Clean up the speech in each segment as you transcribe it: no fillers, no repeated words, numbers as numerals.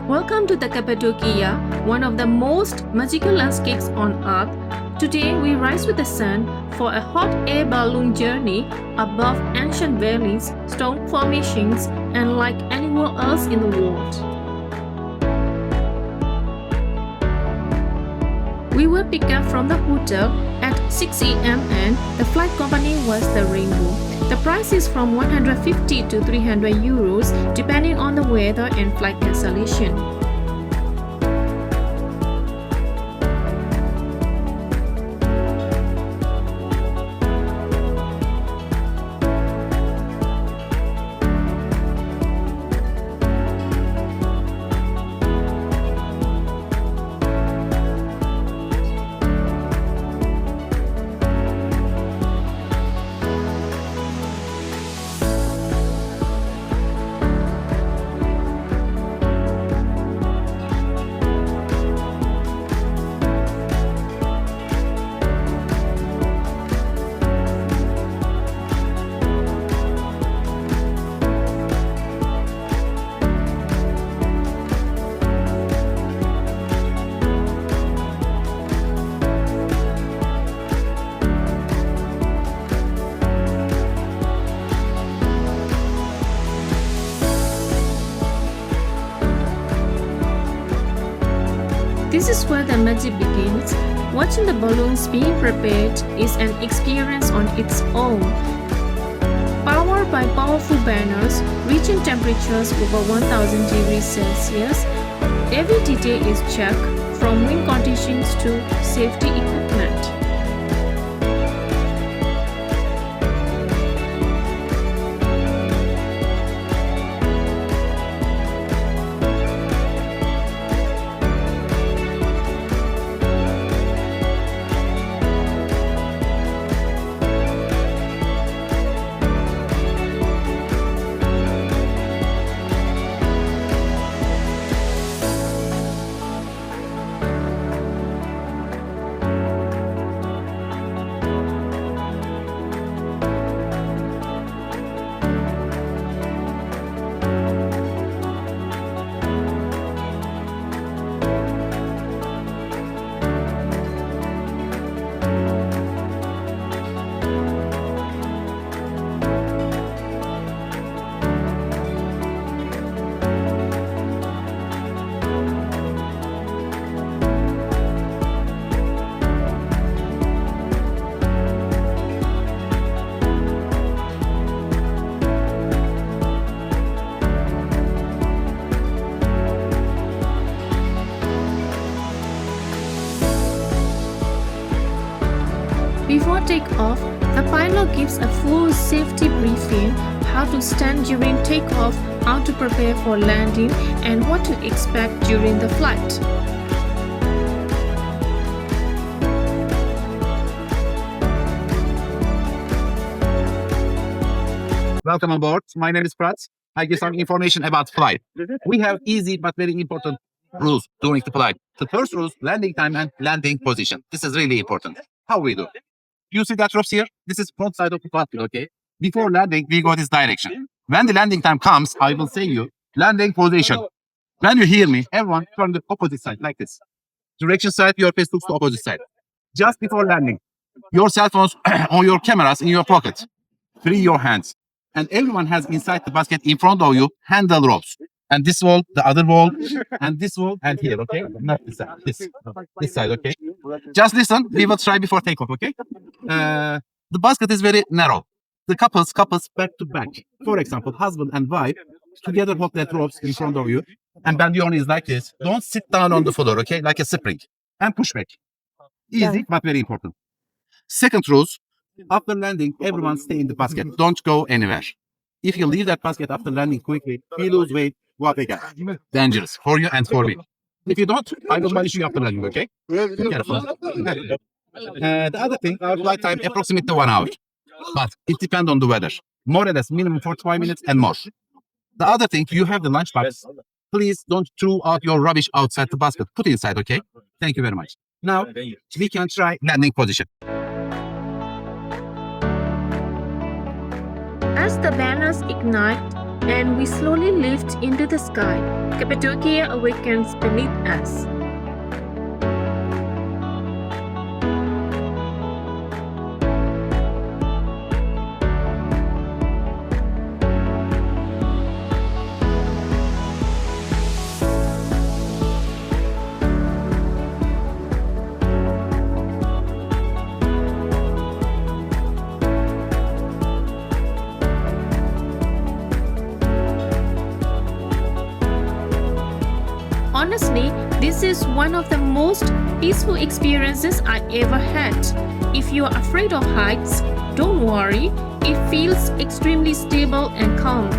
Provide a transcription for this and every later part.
Welcome to the Cappadocia, one of the most magical landscapes on earth. Today we rise with the sun for a hot air balloon journey above ancient valleys, stone formations, and like anywhere else in the world. We were picked up from the hotel at 6 a.m. and the flight company was the Rainbow. The price is from 150 to 300 euros depending on the weather and flight cancellation. This is where the magic begins. Watching the balloons being prepared is an experience on its own. Powered by powerful burners reaching temperatures over 1000 degrees Celsius, every detail is checked from wind conditions to safety equipment. Before takeoff, the pilot gives a full safety briefing: how to stand during takeoff, how to prepare for landing, and what to expect during the flight. Welcome on board. My name is Prat. I give some information about flight. We have easy but very important rules during the flight. The first rule, landing time and landing position. This is really important. How we do? You see that ropes here? This is front side of the cockpit, okay? Before landing, we go this direction. When the landing time comes, I will say you landing position. When you hear me, everyone turn the opposite side like this. Direction side, your face looks to opposite side. Just before landing, your cell phones or your cameras in your pocket. Free your hands. And everyone has inside the basket in front of you handle ropes. And this wall, the other wall, and this wall, and here, okay? Not this side, this side, okay? Just listen, we will try before takeoff, okay? The basket is very narrow. The couples back to back. For example, husband and wife together hold that ropes in front of you, and bend your knees like this. Don't sit down on the floor, okay? Like a spring, and push back. Easy, but very important. Second rules, after landing, everyone stay in the basket. Don't go anywhere. If you leave that basket after landing quickly, you lose weight, what again? Dangerous for you and for me. If you don't, I will punish you after landing, okay? Be careful. The other thing, our flight time approximately 1 hour. But it depends on the weather. More or less, minimum 45 minutes and more. The other thing, you have the lunchbox. Please don't throw out your rubbish outside the basket. Put it inside, okay? Thank you very much. Now, we can try landing position. As the banners ignite, and we slowly lift into the sky. Cappadocia awakens beneath us. Honestly, this is one of the most peaceful experiences I ever had. If you are afraid of heights, don't worry, it feels extremely stable and calm.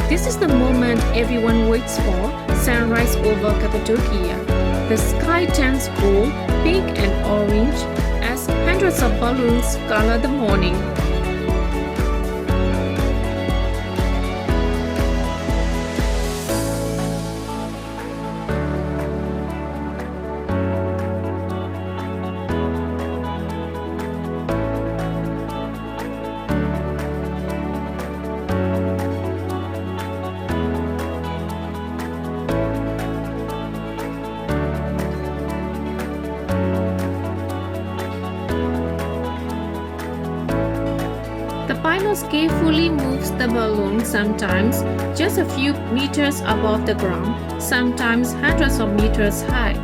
This is the moment everyone waits for, sunrise over Cappadocia. The sky turns gold, pink and orange as hundreds of balloons color the morning. The pilot carefully moves the balloon, sometimes just a few meters above the ground, sometimes hundreds of meters high.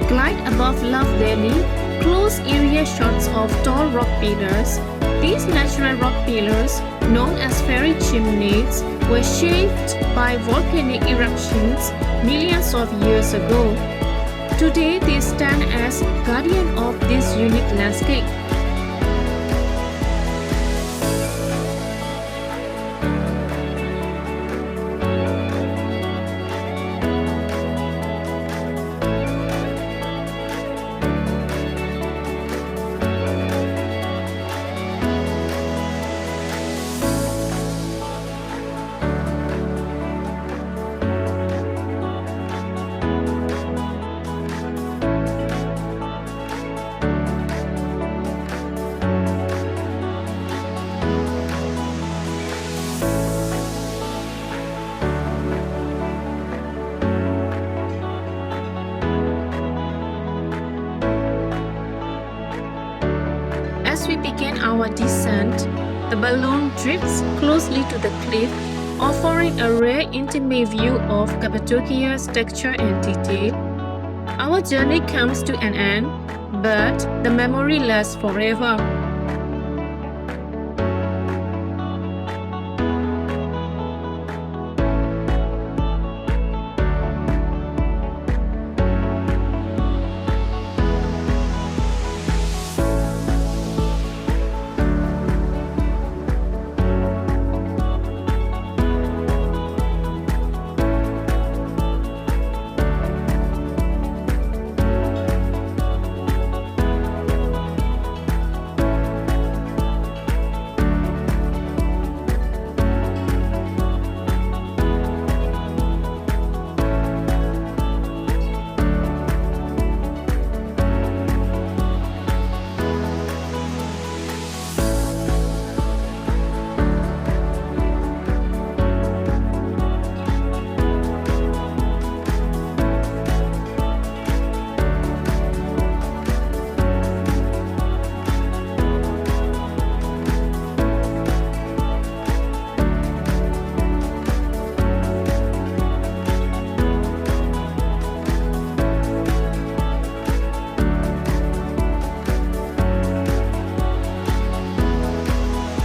Glide above Love Valley, close area shots of tall rock pillars. These natural rock pillars, known as fairy chimneys, were shaped by volcanic eruptions millions of years ago. Today they stand as guardian of this unique landscape. As we begin our descent, the balloon drifts closely to the cliff, offering a rare intimate view of Cappadocia's texture and detail. Our journey comes to an end, but the memory lasts forever.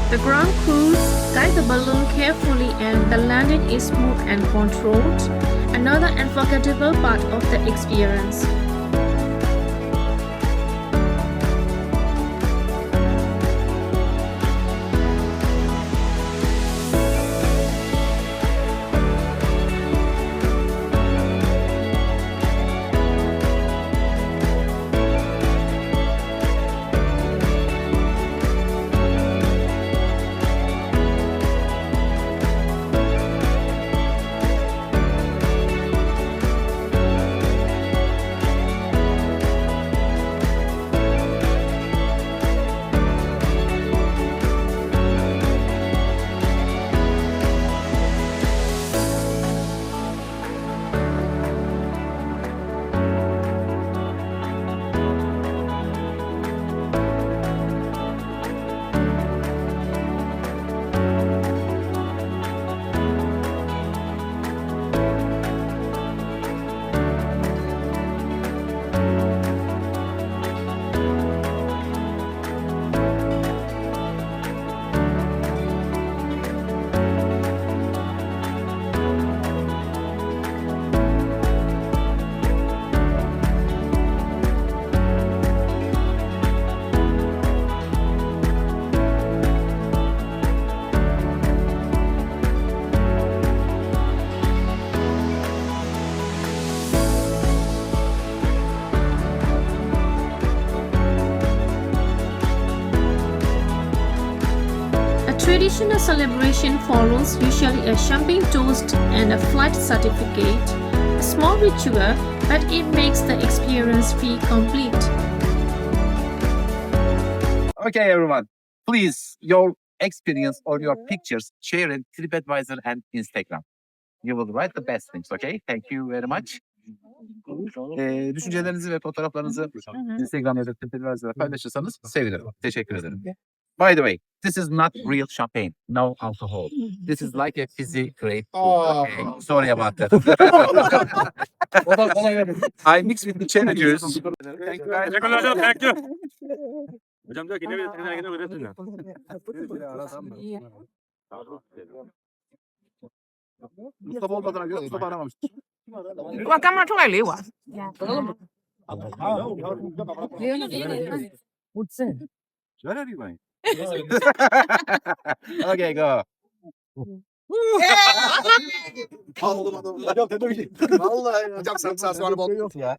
The ground crews guide the balloon carefully and the landing is smooth and controlled, another unforgettable part of the experience. Traditional celebration follows usually a champagne toast and a flight certificate, a small ritual, but it makes the experience feel complete. Okay, everyone. Please, your experience or your pictures, share in TripAdvisor and Instagram. You will write the best things, okay? Thank you very much. Düşüncelerinizi ve fotoğraflarınızı Instagram ya da TripAdvisor'da paylaşırsanız sevinirim. Teşekkür ederim. By the way, this is not real champagne. No alcohol. This is like a fizzy grape. Okay. Sorry about that. I mix with the cherry juice. Thank you guys. Thank you. Hocam diyor ki ne bileyim sen yine öğretin ya. Mustafa olmadığına göre Mustafa aramamıştır. 我干嘛出来理我？ Where are you going? Okay, go.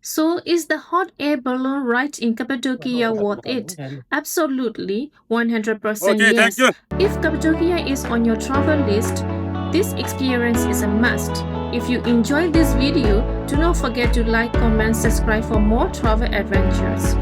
So, is the hot air balloon ride in Cappadocia worth it? Absolutely, 100% Okay, yes. thank you. If Cappadocia is on your travel list, this experience is a must. If you enjoyed this video, do not forget to like, comment, subscribe for more travel adventures.